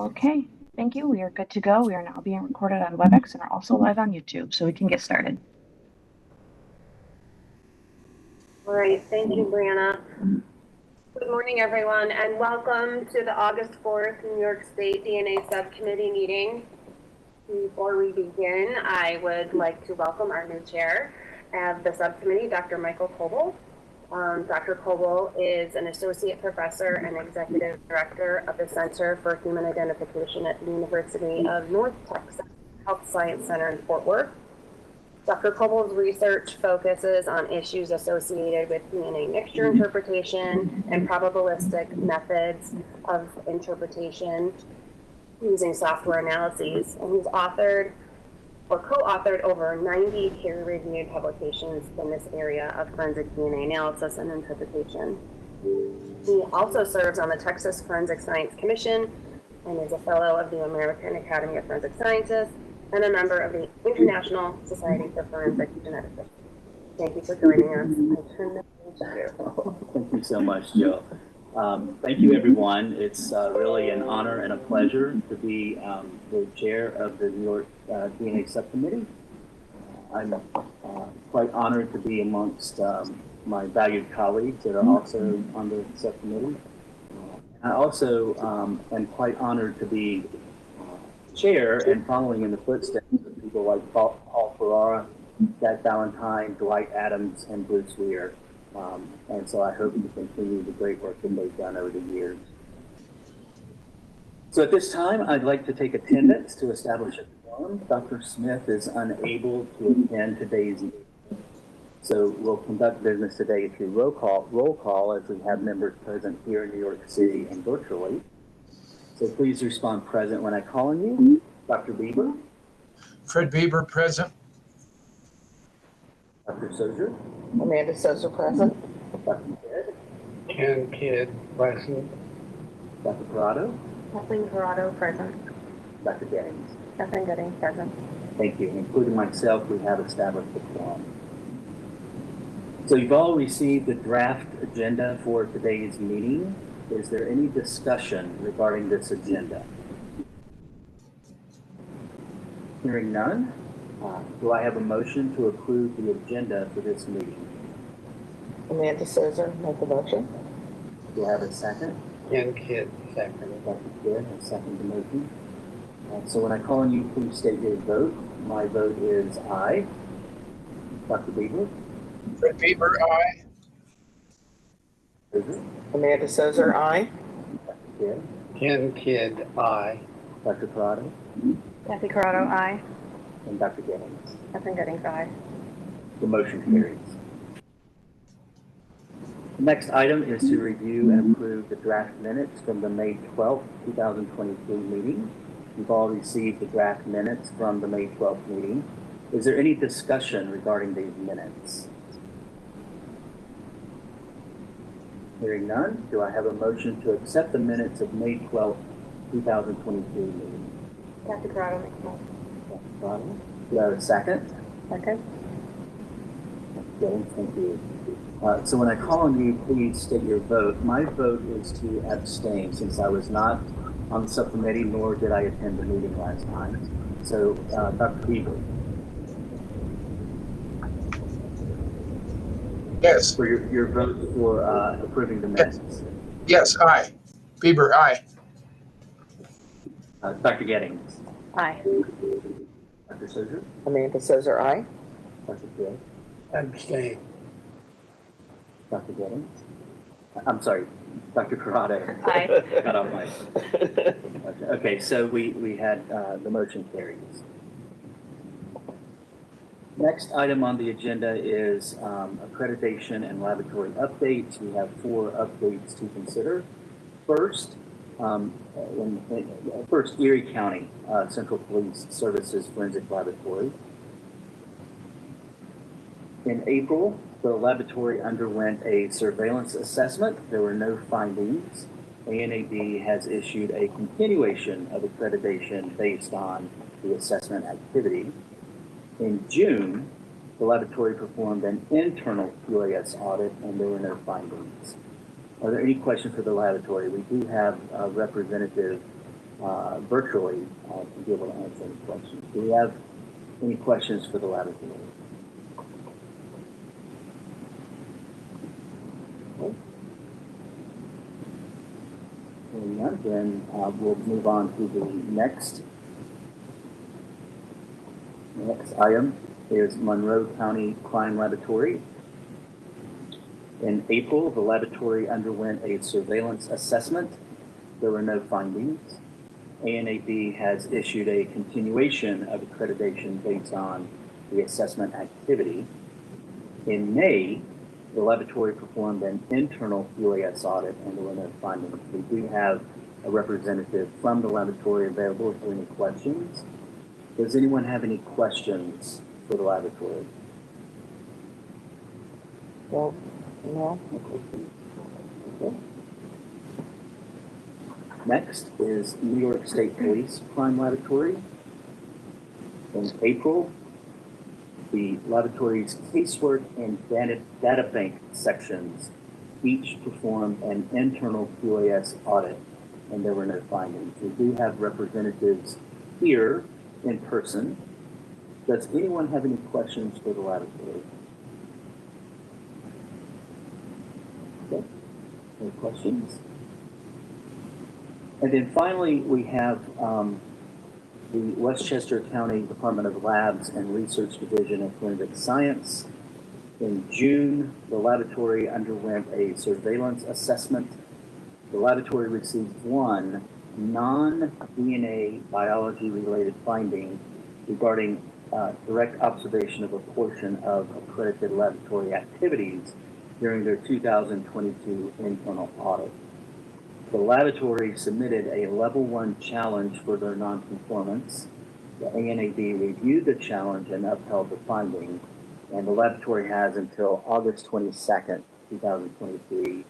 Okay, thank you. We are good to go. We are now being recorded on WebEx and are also live on YouTube, so we can get started. All right, thank you, Brianna. Good morning, everyone, and welcome to the August 4th New York State DNA Subcommittee meeting. Before we begin, I would like to welcome our new chair of the subcommittee, Dr. Michael Coble. Dr. Coble is an associate professor and executive director of the Center for Human Identification at the University of North Texas Health Science Center in Fort Worth. Dr. Coble's research focuses on issues associated with DNA mixture interpretation and probabilistic methods of interpretation using software analyses. And he's authored or co-authored over 90 peer-reviewed publications in this area of forensic DNA analysis and interpretation. He also serves on the Texas Forensic Science Commission and is a fellow of the American Academy of Forensic Sciences and a member of the International Society for Forensic Genetics. Thank you for joining us. I turn the page to you. Thank you so much, Jill. Thank you, everyone. It's really an honor and a pleasure to be the chair of the New York DNA Subcommittee. I'm quite honored to be amongst my valued colleagues that are also on the subcommittee. I also am quite honored to be chair and following in the footsteps of people like Paul Ferrara, Jack Valentine, Dwight Adams, and Bruce Weir. And so I hope to continue the great work that they've done over the years. So at this time, I'd like to take attendance to establish a quorum. Dr. Smith is unable to attend today's meeting. So we'll conduct business today through roll call as we have members present here in New York City and virtually. So please respond present when I call on you. Dr. Bieber. Fred Bieber, present. Dr. Sozer. Amanda Sozer, present. Dr. Kidd. Ken Kidd, present. Dr. Corrado. Kathleen Corrado, present. Dr. Gettings. Kathleen Gooding, present. Thank you. Including myself, we have established the quorum. So you've all received the draft agenda for today's meeting. Is there any discussion regarding this agenda? Hearing none, do I have a motion to approve the agenda for this meeting? Amanda Sozer, make the motion. Do I have a second? Ken Kidd, second. Dr. Kidd, I second the motion. So when I call on you, please state your vote. My vote is aye. Dr. Bieber? Fred Bieber, aye. Amanda Sozer, aye. Dr. Kidd? Ken Kidd, aye. Dr. Corrado? Kathy Corrado, aye. And Dr. Gettings? Kathleen Gooding, aye. The motion carries. The next item is to review and approve the draft minutes from the May 12th, 2023 meeting. You've all received the draft minutes from the May 12th meeting. Is there any discussion regarding these minutes? Hearing none, do I have a motion to accept the minutes of May 12th, 2023 meeting? Kathy Corrado makes a motion. Do I have a second? Second. Thank you. So when I call on you, please state your vote. My vote is to abstain since I was not on the subcommittee, nor did I attend the meeting last time. So, Dr. Bieber. Yes. For your vote for approving the minutes. Yes, aye. Bieber, aye. Dr. Gettings. Aye. Dr. Sozer. Amanda Sozer, aye. Dr. Kidd. Abstain. Dr. Gettings. I'm sorry, Dr. Corrado. Aye. Got off my. Okay, so we had the motion carries. Next item on the agenda is accreditation and laboratory updates. We have 4 updates to consider. First, Erie County Central Police Services Forensic Laboratory. In April, the laboratory underwent a surveillance assessment. There were no findings. ANAB has issued a continuation of accreditation based on the assessment activity. In June, the laboratory performed an internal QAS audit and there were no findings. Are there any questions for the laboratory? We do have a representative virtually to be able to answer any questions. Do we have any questions for the laboratory? Okay. Hearing none, then we'll move on to the next. The next item is Monroe County Crime Laboratory. In April, the laboratory underwent a surveillance assessment. There were no findings. ANAB has issued a continuation of accreditation based on the assessment activity. In May, the laboratory performed an internal QAS audit and there were no findings. We do have a representative from the laboratory available for any questions. Does anyone have any questions for the laboratory? Well, no. Okay. Next is New York State Police Crime Laboratory. In April, the laboratory's casework and data bank sections each performed an internal QAS audit, and there were no findings. We do have representatives here in person. Does anyone have any questions for the laboratory? Okay. Any questions? And then finally, we have the Westchester County Department of Labs and Research Division of Forensic Science. In June, the laboratory underwent a surveillance assessment. The laboratory received one non-DNA biology-related finding regarding direct observation of a portion of accredited laboratory activities during their 2022 internal audit. The laboratory submitted a level 1 challenge for their nonconformance. The ANAB reviewed the challenge and upheld the finding, and the laboratory has until August 22nd, 2023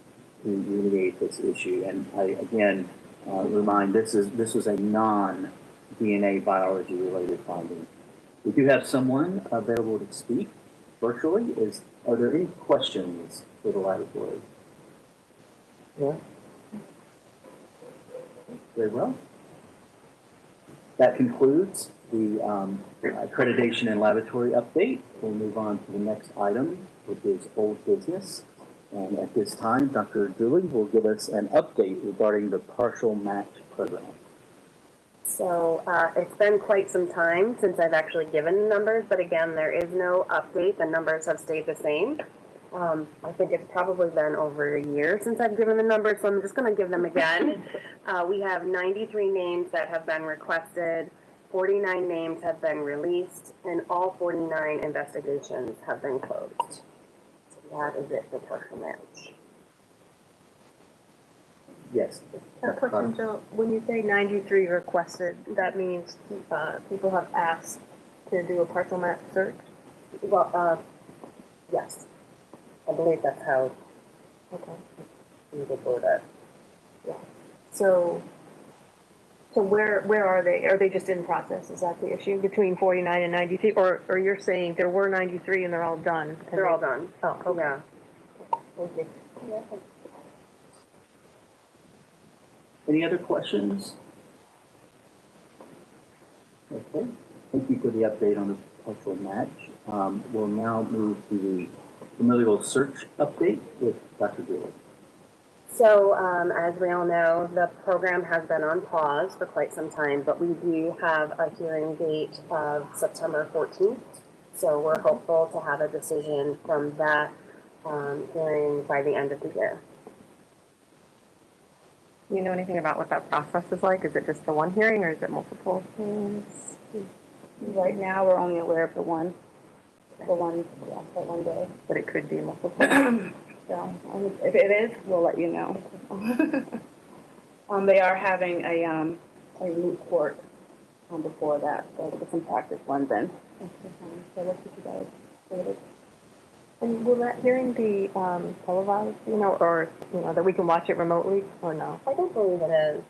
to remediate this issue. And I again remind this was a non-DNA biology related finding. We do have someone available to speak virtually. Are there any questions for the laboratory? Yeah. Very well. That concludes the accreditation and laboratory update. We'll move on to the next item, which is old business. And at this time, Dr. Dooley will give us an update regarding the partial match program. So it's been quite some time since I've actually given numbers, but again, there is no update. The numbers have stayed the same. I think it's probably been over a year since I've given the numbers, so I'm just going to give them again. We have 93 names that have been requested, 49 names have been released, and all 49 investigations have been closed. So that is it for partial match. Yes. A question, Jill. When you say 93 requested, that means people have asked to do a partial match search? Well, yes. I believe that's how Okay. we would word it. Yeah. So where are they? Are they just in process? Is that the issue between 49 and 93? Or you're saying there were 93 and they're all done? They're all done. Oh, okay. Yeah. Thank you. Any other questions? Okay. Thank you for the update on the partial match. We'll now move to the familial search update with Dr. Dooley. So, as we all know, the program has been on pause for quite some time, but we do have a hearing date of September 14th. So we're hopeful to have a decision from that hearing by the end of the year. Do you know anything about what that process is like? Is it just the one hearing or is it multiple hearings? Right now, we're only aware of the one day. But it could be multiple. So if it is, we'll let you know. They are having a moot court before that, so we'll get some practice ones in. So we'll keep you guys updated. And will that hearing be televised, or, that we can watch it remotely, or no? I don't believe it is.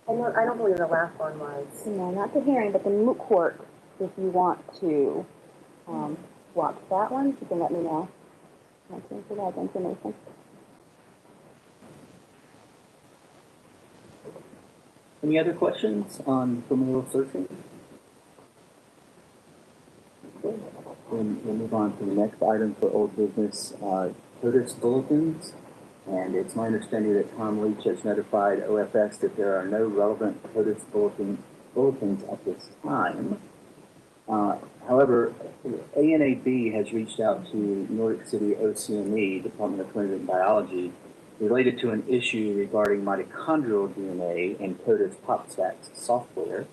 I don't believe the last one was. No, not the hearing, but the moot court. If you want to watch that one, you can let me know. I can provide information. Any other questions on familial searching? Okay. Then we'll move on to the next item for old business, POTUS bulletins. And it's my understanding that Tom Leach has notified OFS that there are no relevant POTUS bulletins at this time. However, ANAB has reached out to New York City OCME, Department of Forensic Biology, related to an issue regarding mitochondrial DNA and POTUS PopStats software.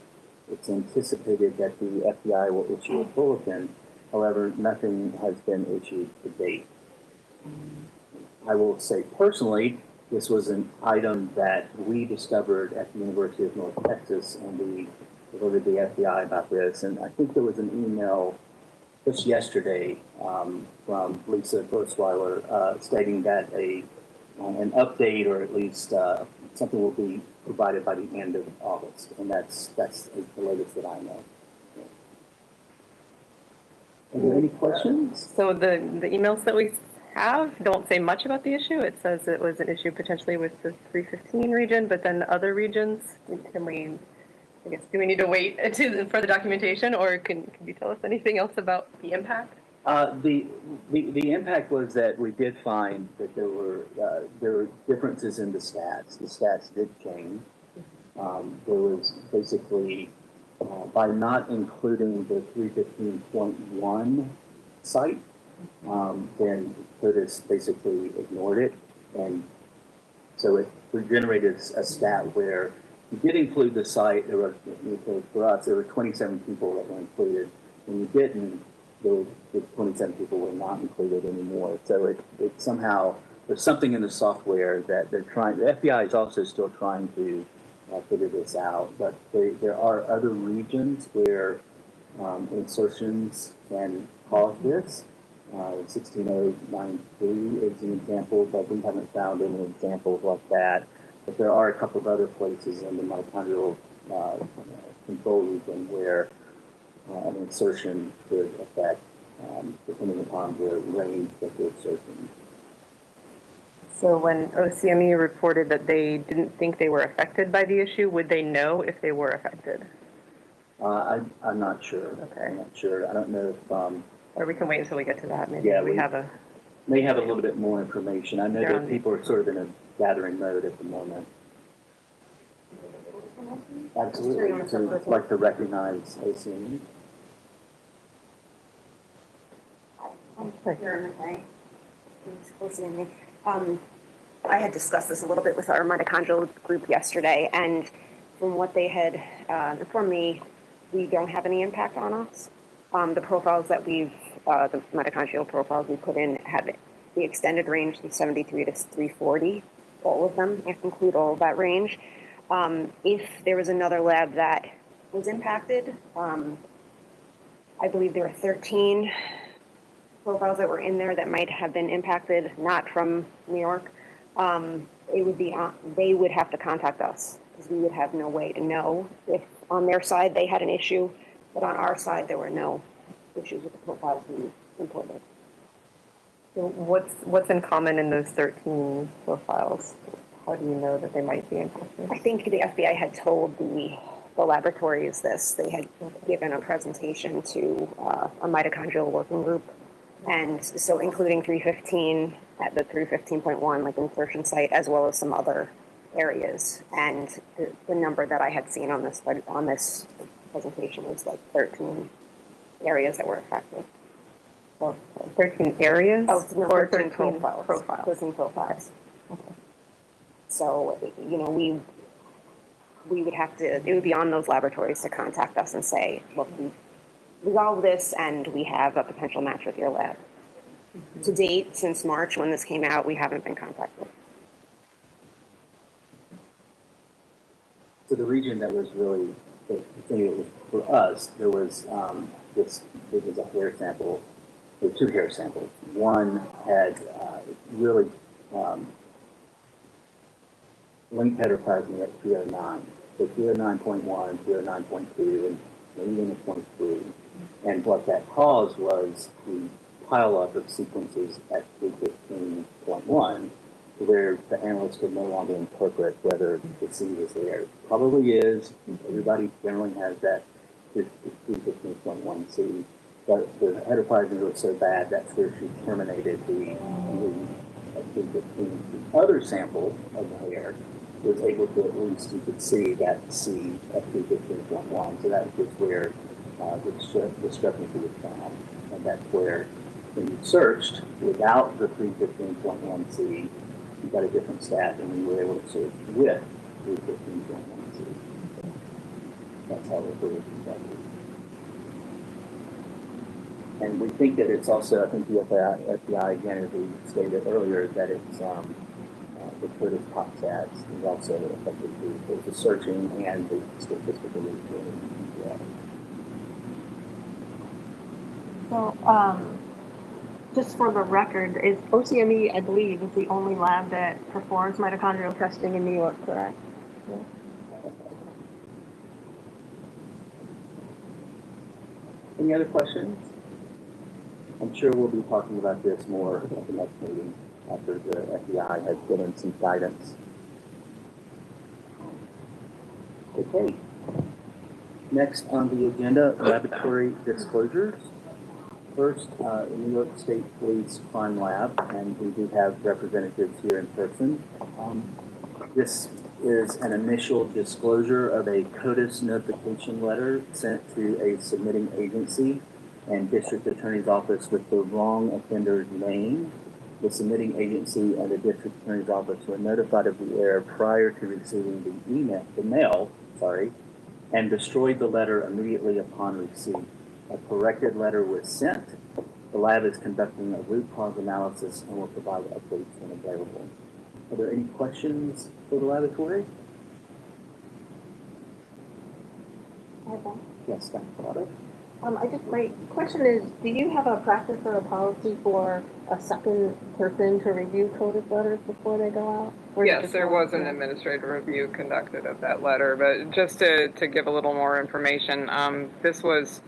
It's anticipated that the FBI will issue a bulletin. However, nothing has been issued to date. I will say personally, this was an item that we discovered at the University of North Texas, and we alerted the FBI about this. And I think there was an email just yesterday from Lisa Bursweiler stating that an update, or at least something, will be provided by the end of August, and that's the latest that I know. Are there any questions? So the emails that we have don't say much about the issue. It says it was an issue potentially with the 315 region, but then other regions, can we, I guess, do we need to wait for the documentation, or can you tell us anything else about the impact? The impact was that we did find that there were differences in the stats. The stats did change. There was basically, by not including the 315.1 site, then POTUS basically ignored it, and so it generated a stat where you did include the site. There were, for us, there were 27 people that were included. When you didn't, the 27 people were not included anymore. So it somehow, there's something in the software that they're trying, the FBI is also still trying to figure this out, but there are other regions where insertions can cause this. 16093 is an example, but we haven't found any examples like that. But there are a couple of other places in the mitochondrial control region where an insertion could affect, depending upon the range that the insertion. So when OCME reported that they didn't think they were affected by the issue, would they know if they were affected? I'm not sure. Okay. I'm not sure. I don't know if. Or we can wait until we get to that. Maybe Yeah, we have a. May have a little bit more information. I know that people are sort of in a gathering mode at the moment. Absolutely. So I'd like to recognize OCME. I had discussed this a little bit with our mitochondrial group yesterday, and from what they had informed me, we don't have any impact on us. The profiles that the mitochondrial profiles we put in have the extended range from 73 to 340, all of them include all of that range. If there was another lab that was impacted, I believe there were 13 profiles that were in there that might have been impacted, not from New York. It would be they would have to contact us, because we would have no way to know if on their side they had an issue, but on our side there were no issues with the profiles we imported. So what's in common in those 13 profiles? How do you know that they might be impacted? I think the FBI had told the laboratories this. They had given a presentation to a mitochondrial working group, and so including 315 at the 315.1, like insertion site, as well as some other areas. And the number that I had seen on this presentation was like 13 areas that were affected. Or 13 areas? Oh, no, or 13 profiles. 13 profiles. Okay. So, we would have to, it would be on those laboratories to contact us and say, look, we resolved this and we have a potential match with your lab. Mm-hmm. To date, since March when this came out, we haven't been contacted. So the region that was really, the thing that was for us, there was there was a hair sample, there were two hair samples. One had really linked heteroplasmy at 309, so 309.1, 309.2, and maybe even 0.3. And what that caused was the pile up of sequences at 315.1, where the analyst could no longer interpret whether the C was there. Probably is. Everybody generally has that 315.1C. But the heterophyte was so bad, that's where she terminated the 315. The other sample of the hair was able to, at least you could see that C at 315.1. So that was where the discrepancy was found. And that's where, when you searched without the 315.1C, you got a different stat than when you were able to search with 315.1C. That's how it was constructed. And we think that it's also, I think the FBI again, as we stated earlier, that it's the Curtis pop stats is also affected through both the searching and the statistical reporting. Yeah. So, just for the record, is OCME, I believe, is the only lab that performs mitochondrial testing in New York, correct? Yeah. Any other questions? I'm sure we'll be talking about this more at the next meeting after the FBI has given some guidance. Okay. Next on the agenda, laboratory disclosures. First, New York State Police Crime Lab, and we do have representatives here in person. This is an initial disclosure of a CODIS notification letter sent to a submitting agency and district attorney's office with the wrong offender's name. The submitting agency and the district attorney's office were notified of the error prior to receiving the mail, and destroyed the letter immediately upon receipt. A corrected letter was sent. The lab is conducting a root cause analysis and will provide updates when available. Are there any questions for the laboratory? Yes, Dr. Potter. My question is, do you have a practice or a policy for a second person to review CODIS letters before they go out? Yes, there was an administrative review conducted of that letter, but just to give a little more information, this was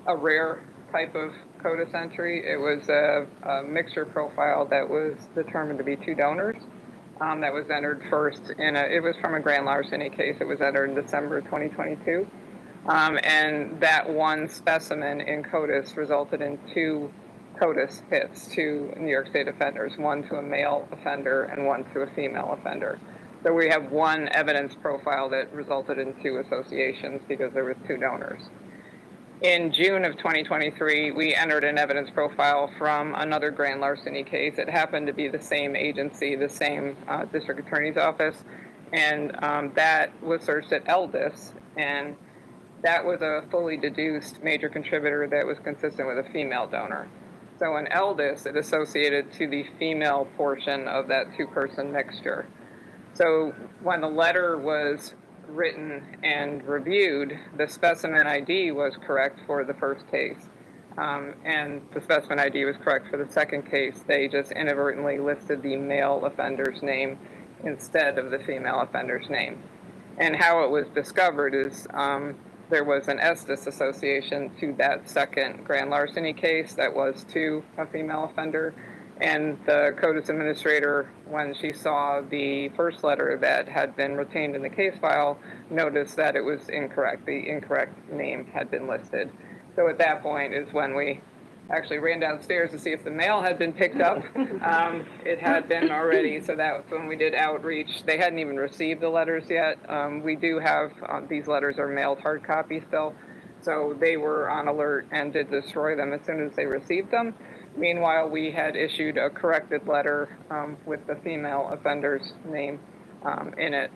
a rare type of CODIS entry. It was a mixture profile that was determined to be 2 donors. That was entered first it was from a grand larceny case. It was entered in December 2022. And that one specimen in CODIS resulted in 2 CODIS hits to New York State offenders, one to a male offender and one to a female offender. So we have one evidence profile that resulted in 2 associations because there was 2 donors. In June of 2023, we entered an evidence profile from another grand larceny case. It happened to be the same agency, the same district attorney's office, and that was searched at ELDIS, and that was a fully deduced major contributor that was consistent with a female donor. So in ELDIS, it associated to the female portion of that 2-person mixture. So when the letter was written and reviewed, the specimen ID was correct for the first case. And the specimen ID was correct for the second case. They just inadvertently listed the male offender's name instead of the female offender's name. And how it was discovered is there was an Estes association to that second grand larceny case that was to a female offender. And the CODIS administrator, when she saw the first letter that had been retained in the case file, noticed that it was incorrect. The incorrect name had been listed. So at that point is when we actually ran downstairs to see if the mail had been picked up. It had been already, so that's when we did outreach. They hadn't even received the letters yet. We do have, these letters are mailed hard copy still. So they were on alert and did destroy them as soon as they received them. Meanwhile, we had issued a corrected letter with the female offender's name in it.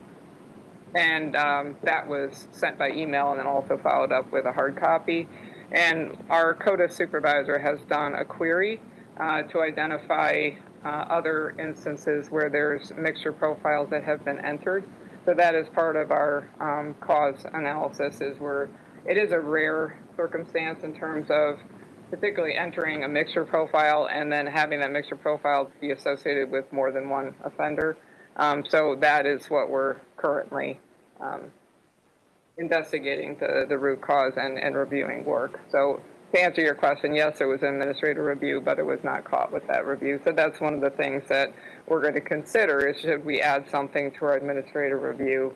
And that was sent by email and then also followed up with a hard copy. And our CODIS supervisor has done a query to identify other instances where there's mixture profiles that have been entered. So that is part of our cause analysis, is where it is a rare circumstance in terms of particularly entering a mixture profile and then having that mixture profile be associated with more than one offender. So that is what we're currently investigating, the root cause and reviewing work. So to answer your question, yes, it was administrative review, but it was not caught with that review. So that's one of the things that we're going to consider is should we add something to our administrative review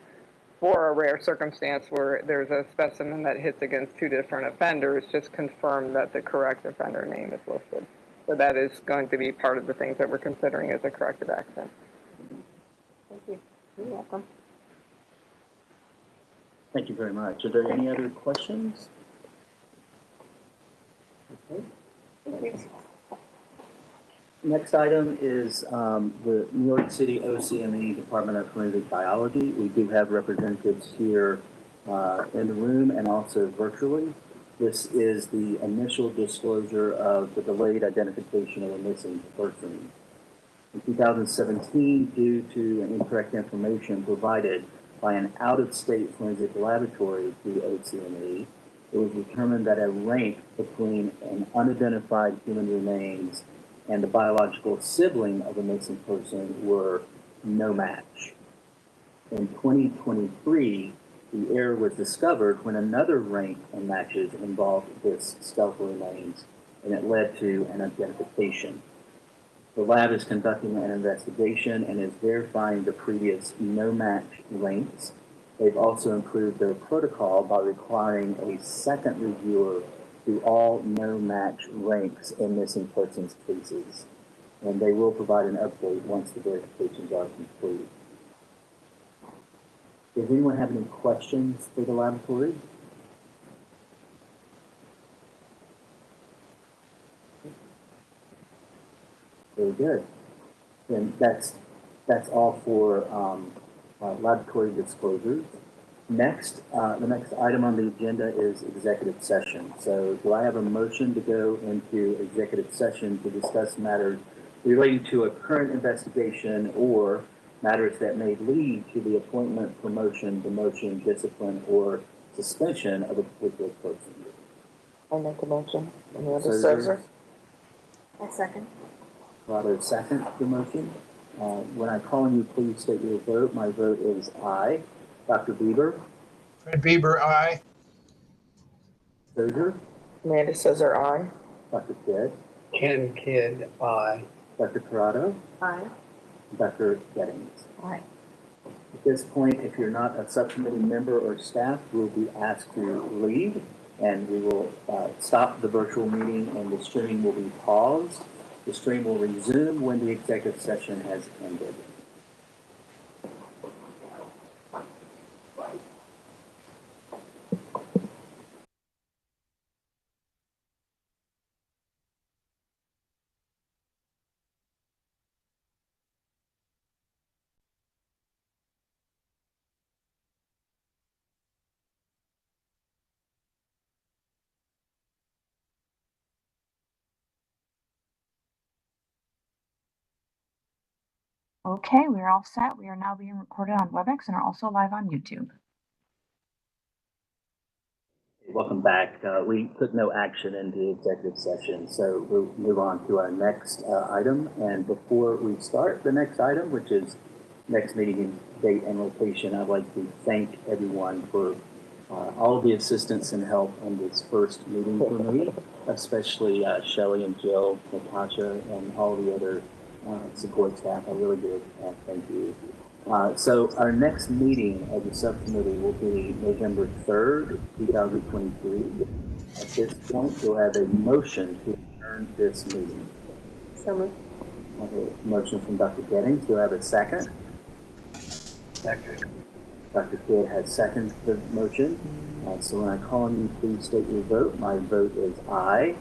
for a rare circumstance where there's a specimen that hits against two different offenders, just confirm that the correct offender name is listed. So that is going to be part of the things that we're considering as a corrective action. Thank you. You're welcome. Thank you very much. Are there any other questions? Okay. Next item is the New York City OCME Department of Forensic Biology. We do have representatives here in the room and also virtually. This is the initial disclosure of the delayed identification of a missing person. In 2017, due to an incorrect information provided by an out-of-state forensic laboratory through OCME, it was determined that a link between an unidentified human remains and the biological sibling of a missing person were no match. In 2023, the error was discovered when another rank and matches involved this skeletal remains, and it led to an identification. The lab is conducting an investigation and is verifying the previous no-match ranks. They've also improved their protocol by requiring a second reviewer do all no-match ranks in missing persons cases. And they will provide an update once the verifications are complete. Does anyone have any questions for the laboratory? Very good. And that's all for laboratory disclosures. Next, the next item on the agenda is executive session. So do I have a motion to go into executive session to discuss matters relating to a current investigation or matters that may lead to the appointment, promotion, demotion, discipline, or suspension of a particular person? I make a motion. Souza. I second. Corrado, second the motion. When I call on you, please state your vote. My vote is aye. Dr. Bieber? Fred Bieber, aye. Souza? Amanda Souza, aye. Dr. Kidd? Ken Kidd, aye. Dr. Corrado? Aye. Dr. Gettings? Aye. At this point, if you're not a subcommittee member or staff, we'll be asked to leave, and we will stop the virtual meeting, and the streaming will be paused. The stream will resume when the executive session has ended. Okay, we are all set. We are now being recorded on WebEx and are also live on YouTube. Welcome back. We took no action in the executive session, so we'll move on to our next item. And before we start the next item, which is next meeting date and location, I'd like to thank everyone for all of the assistance and help on this first meeting for me, especially Shelley and Jill, Natasha, and all the other support staff. I really do thank you. So our next meeting of the subcommittee will be November 3rd, 2023. At this point, we'll have a motion to adjourn this meeting. So moved. I have a motion from Dr. Gettings. Do I have a second? Second. Dr. Kidd has seconded the motion. So when I call on you, please state your vote. My vote is aye.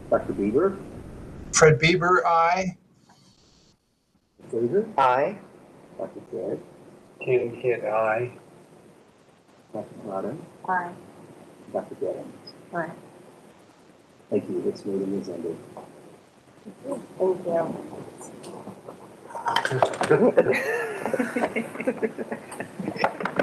Dr. Bieber? Fred Bieber, aye. Fraser? Aye. Dr. Kidd? Ken Kidd, aye. Dr. Corrado? Aye. Dr. Gettings? Aye. Thank you. This meeting is ended. Thank you.